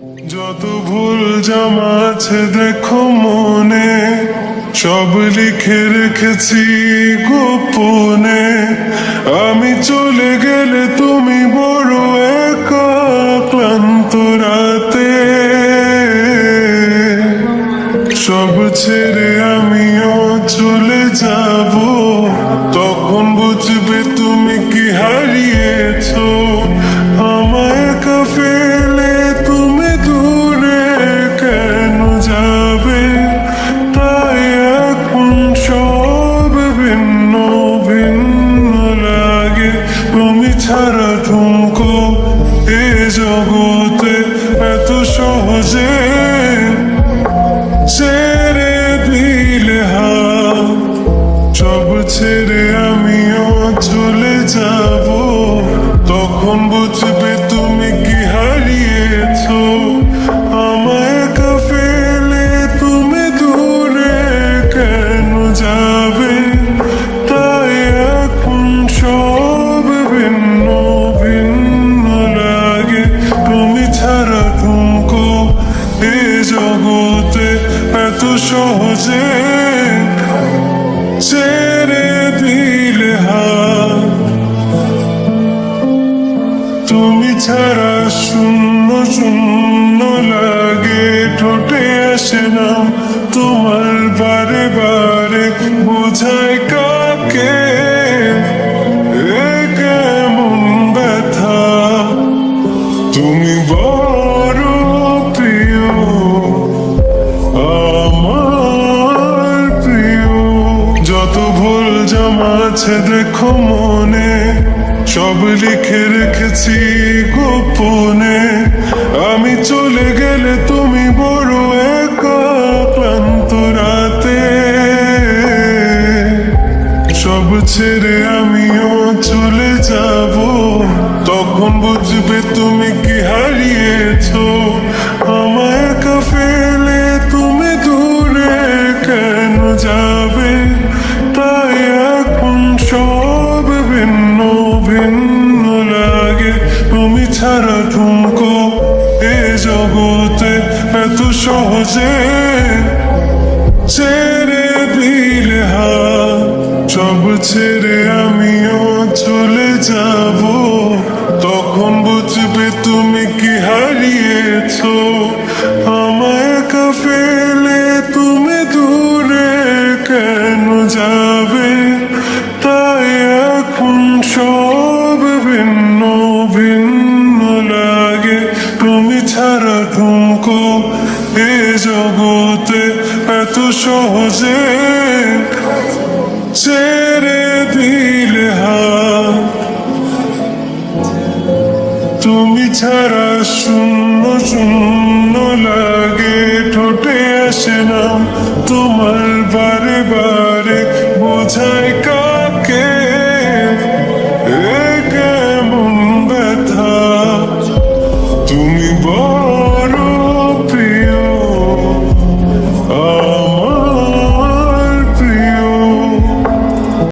যত ভুল জমা আছে দেখো মনে, সব লিখে রেখেছি গোপনে। আমি চলে গেলে তুমি বড় একা ক্লান্ত রাতে, সব ছেড়ে আমিও চলে যাব। তখন বুঝবে তুমি কি হারিয়েছো, আমায় একা ফেলে তুমি দূরে কেন যাবে। তাই এখন সব ভিন্ন ভিন্ন লাগে, তুমি ছাড়া ঠুমকো এ জগতে এত সহজে ছেড়ে দিলে হাত। সব ছেড়ে আমিও চলে যাব, তখন বুঝবে তুমি কি হারিয়েছো, আমায় একা ফেলে তুমি দূরে কেন যাবে। তাই এখন সব ভিন্ন ভিন্ন লাগে, তুমি ছাড়া ঠুমকো এ জগতে এত সহজে ছেড়ে দিলে হাত। তুমি ছাড়া শূন্য শূন্য লাগে, ঠোঁটে আসে না তোমার বারে বারে, বোঝায় কাকে এ কেমন ব্যথা। তুমি বড় প্রিয় আমার প্রিয়। যত ভুল জমা আছে দেখো মনে, সব লিখে রেখেছি গোপনে। আমি চলে গেলে তুমি বড় একা ক্লান্ত রাতে, সব ছেড়ে আমিও চলে যাব। তখন বুঝবে তুমি কি হারিয়েছো, আমায় একা ফেলে তুমি দূরে কেন যাবে। তাই এখন সব ভিন্ন ভিন্ন লাগে, তুমি ছাড়া ঠুমকো এ জগতে এত সহজে ছেড়ে দিলে হাত। সব ছেড়ে আমিও চলে যাব, তখন বুঝবে তুমি কি হারিয়েছো, আমায় একা ফেলে তুমি দূরে কেন যাবে। তাই এখন সব ভিন্ন ভিন্ন লাগে, তুমি ছাড়া ঠুমকো এ জগতে এত সহজে ছেড়ে দিলে হাত। তুমি ছাড়া শূন্য শূন্য লাগে, ঠোঁটে আসে না তোমার বারে বারে, বোঝায়